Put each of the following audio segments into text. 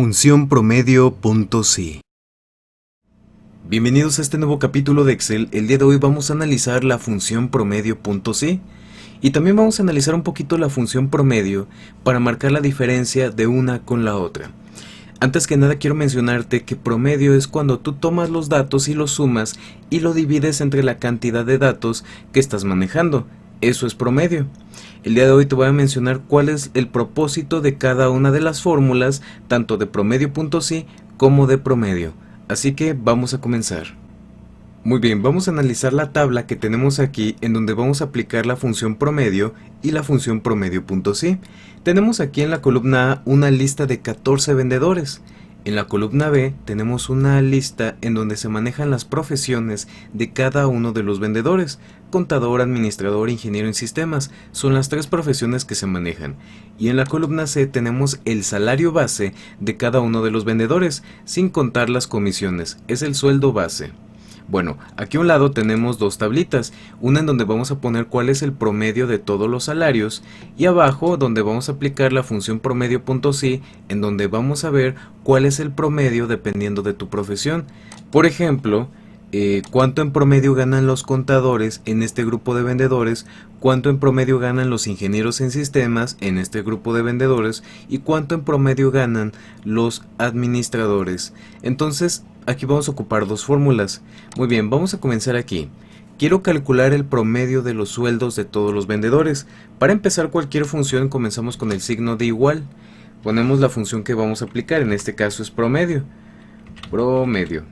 Función promedio.si. Bienvenidos a este nuevo capítulo de Excel. El día de hoy vamos a analizar la función promedio.si y también vamos a analizar un poquito la función promedio para marcar la diferencia de una con la otra. Antes que nada quiero mencionarte que promedio es cuando tú tomas los datos y los sumas y lo divides entre la cantidad de datos que estás manejando. Eso es promedio. El día de hoy te voy a mencionar cuál es el propósito de cada una de las fórmulas, tanto de promedio.si como de promedio. Así que vamos a comenzar. Muy bien, vamos a analizar la tabla que tenemos aquí en donde vamos a aplicar la función promedio y la función promedio.si. Tenemos aquí en la columna A una lista de 14 vendedores. En la columna B tenemos una lista en donde se manejan las profesiones de cada uno de los vendedores. Contador, administrador, ingeniero en sistemas, son las tres profesiones que se manejan. Y en la columna C tenemos el salario base de cada uno de los vendedores, sin contar las comisiones, es el sueldo base. Bueno, aquí a un lado tenemos dos tablitas, una en donde vamos a poner cuál es el promedio de todos los salarios y abajo donde vamos a aplicar la función promedio.si, en donde vamos a ver cuál es el promedio dependiendo de tu profesión. Por ejemplo, cuánto en promedio ganan los contadores en este grupo de vendedores, cuánto en promedio ganan los ingenieros en sistemas en este grupo de vendedores y cuánto en promedio ganan los administradores. Entonces aquí vamos a ocupar dos fórmulas. Muy bien, vamos a comenzar aquí. Quiero calcular el promedio de los sueldos de todos los vendedores. Para empezar cualquier función comenzamos con el signo de igual. Ponemos la función que vamos a aplicar, en este caso es promedio. Promedio.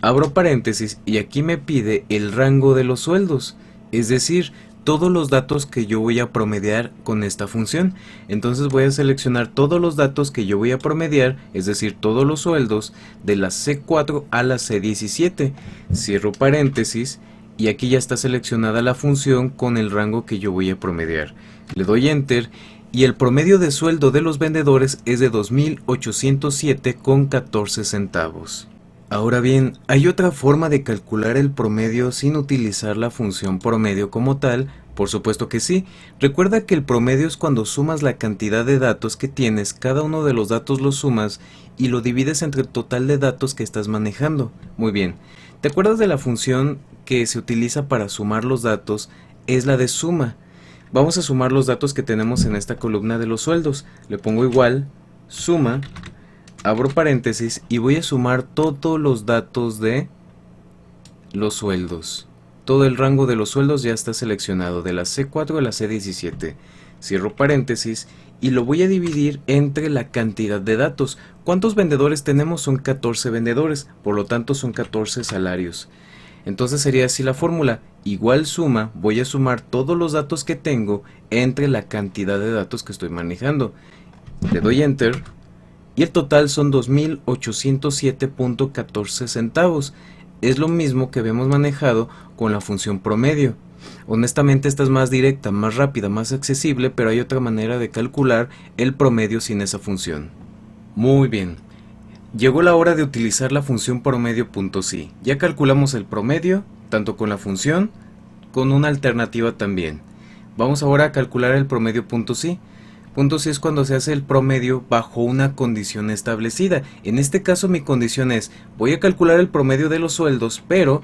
Abro paréntesis y aquí me pide el rango de los sueldos, es decir, todos los datos que yo voy a promediar con esta función. Entonces voy a seleccionar todos los datos que yo voy a promediar, es decir, todos los sueldos de la C4 a la C17. Cierro paréntesis y aquí ya está seleccionada la función con el rango que yo voy a promediar. Le doy Enter y el promedio de sueldo de los vendedores es de 2.807,14 centavos. Ahora bien, ¿hay otra forma de calcular el promedio sin utilizar la función promedio como tal? Por supuesto que sí. Recuerda que el promedio es cuando sumas la cantidad de datos que tienes, cada uno de los datos los sumas y lo divides entre el total de datos que estás manejando. Muy bien. ¿Te acuerdas de la función que se utiliza para sumar los datos? Es la de suma. Vamos a sumar los datos que tenemos en esta columna de los sueldos. Le pongo igual, suma. Abro paréntesis y voy a sumar todos los datos de los sueldos. Todo el rango de los sueldos ya está seleccionado, de la C4 a la C17. Cierro paréntesis y lo voy a dividir entre la cantidad de datos. ¿Cuántos vendedores tenemos? Son 14 vendedores, por lo tanto son 14 salarios. Entonces sería así la fórmula, igual suma, voy a sumar todos los datos que tengo entre la cantidad de datos que estoy manejando. Le doy Enter. Y el total son 2.807,14 centavos. Es lo mismo que habíamos manejado con la función promedio. Honestamente esta es más directa, más rápida, más accesible, pero hay otra manera de calcular el promedio sin esa función. Muy bien. Llegó la hora de utilizar la función promedio.si. Ya calculamos el promedio, tanto con la función, con una alternativa también. Vamos ahora a calcular el promedio.si. .si es cuando se hace el promedio bajo una condición establecida. En este caso mi condición es, voy a calcular el promedio de los sueldos, pero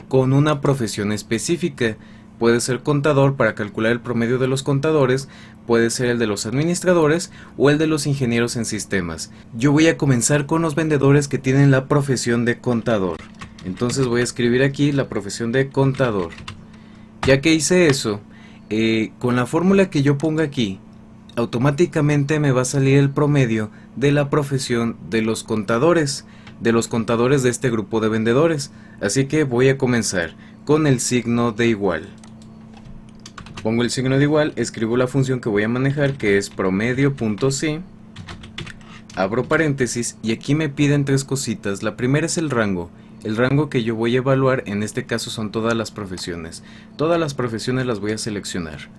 con una profesión específica. Puede ser contador para calcular el promedio de los contadores, puede ser el de los administradores o el de los ingenieros en sistemas. Yo voy a comenzar con los vendedores que tienen la profesión de contador. Entonces voy a escribir aquí la profesión de contador. Ya que hice eso, con la fórmula que yo ponga aquí, automáticamente me va a salir el promedio de la profesión de los contadores de este grupo de vendedores. Así que voy a comenzar con el signo de igual. Pongo el signo de igual, escribo la función que voy a manejar, que es promedio.si. Abro paréntesis y aquí me piden tres cositas. La primera es el rango. El rango que yo voy a evaluar, en este caso son todas las profesiones. Todas las profesiones las voy a seleccionar.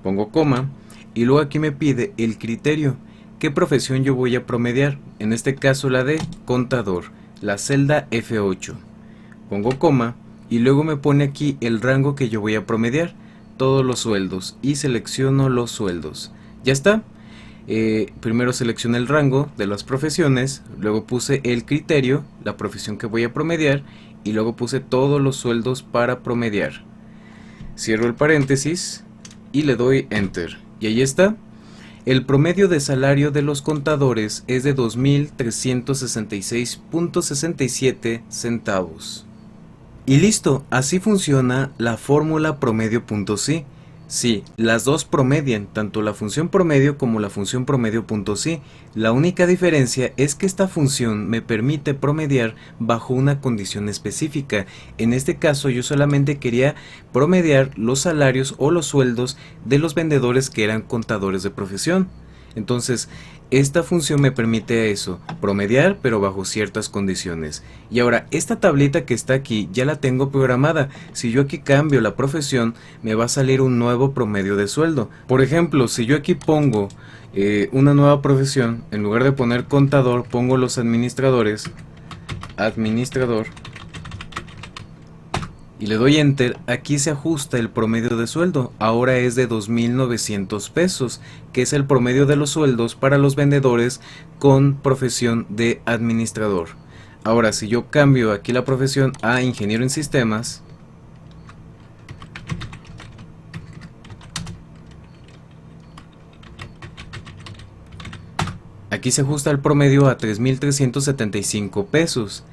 Pongo coma. Y luego aquí me pide el criterio, qué profesión yo voy a promediar, en este caso la de contador, la celda F8. Pongo coma y luego me pone aquí el rango que yo voy a promediar, todos los sueldos y selecciono los sueldos. Ya está. primero seleccioné el rango de las profesiones, luego puse el criterio, la profesión que voy a promediar, y luego puse todos los sueldos para promediar. Cierro el paréntesis y le doy Enter. Y ahí está. El promedio de salario de los contadores es de 2.366.67 centavos. Y listo, así funciona la fórmula promedio.si. Sí, las dos promedian, tanto la función promedio como la función promedio.si. La única diferencia es que esta función me permite promediar bajo una condición específica. En este caso yo solamente quería promediar los salarios o los sueldos de los vendedores que eran contadores de profesión. Entonces, esta función me permite eso, promediar pero bajo ciertas condiciones. Y ahora, esta tablita que está aquí ya la tengo programada. Si yo aquí cambio la profesión, me va a salir un nuevo promedio de sueldo. Por ejemplo, si yo aquí pongo una nueva profesión, en lugar de poner contador, pongo los administradores, administrador, y le doy Enter, aquí se ajusta el promedio de sueldo, ahora es de 2.900 pesos, que es el promedio de los sueldos para los vendedores con profesión de administrador. Ahora, si yo cambio aquí la profesión a ingeniero en sistemas, aquí se ajusta el promedio a 3.375 pesos.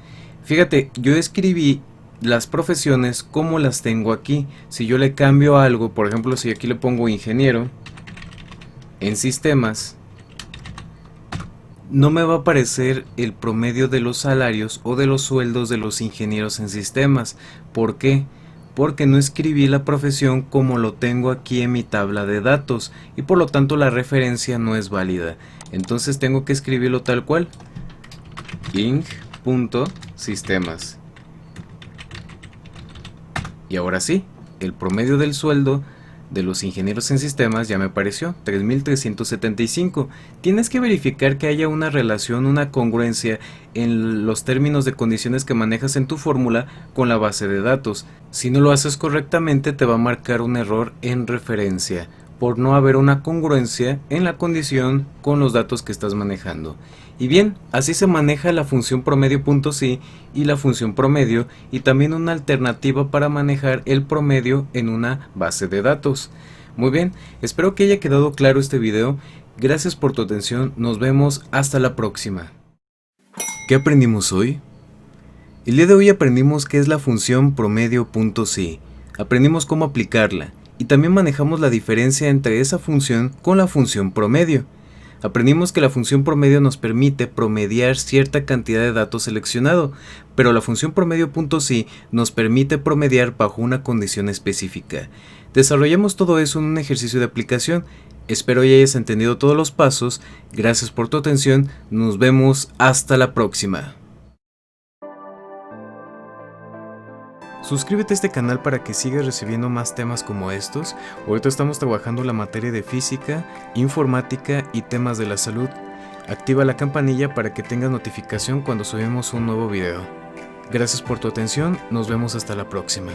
Fíjate, yo escribí las profesiones como las tengo aquí. Si yo le cambio algo, por ejemplo, si aquí le pongo ingeniero en sistemas, no me va a aparecer el promedio de los salarios o de los sueldos de los ingenieros en sistemas. ¿Por qué? Porque no escribí la profesión como lo tengo aquí en mi tabla de datos y por lo tanto la referencia no es válida. Entonces tengo que escribirlo tal cual, ing.sistemas. Y ahora sí, el promedio del sueldo de los ingenieros en sistemas ya me apareció, 3.375. Tienes que verificar que haya una relación, una congruencia en los términos de condiciones que manejas en tu fórmula con la base de datos. Si no lo haces correctamente, te va a marcar un error en referencia, por no haber una congruencia en la condición con los datos que estás manejando. Y bien, así se maneja la función promedio.si y la función promedio, y también una alternativa para manejar el promedio en una base de datos. Muy bien, espero que haya quedado claro este video. Gracias por tu atención, nos vemos hasta la próxima. ¿Qué aprendimos hoy? El día de hoy aprendimos qué es la función promedio.si, aprendimos cómo aplicarla, y también manejamos la diferencia entre esa función con la función promedio. Aprendimos que la función promedio nos permite promediar cierta cantidad de datos seleccionado, pero la función promedio.si nos permite promediar bajo una condición específica. Desarrollamos todo eso en un ejercicio de aplicación. Espero ya hayas entendido todos los pasos. Gracias por tu atención. Nos vemos hasta la próxima. Suscríbete a este canal para que sigas recibiendo más temas como estos. Ahorita estamos trabajando la materia de física, informática y temas de la salud. Activa la campanilla para que tengas notificación cuando subimos un nuevo video. Gracias por tu atención, nos vemos hasta la próxima.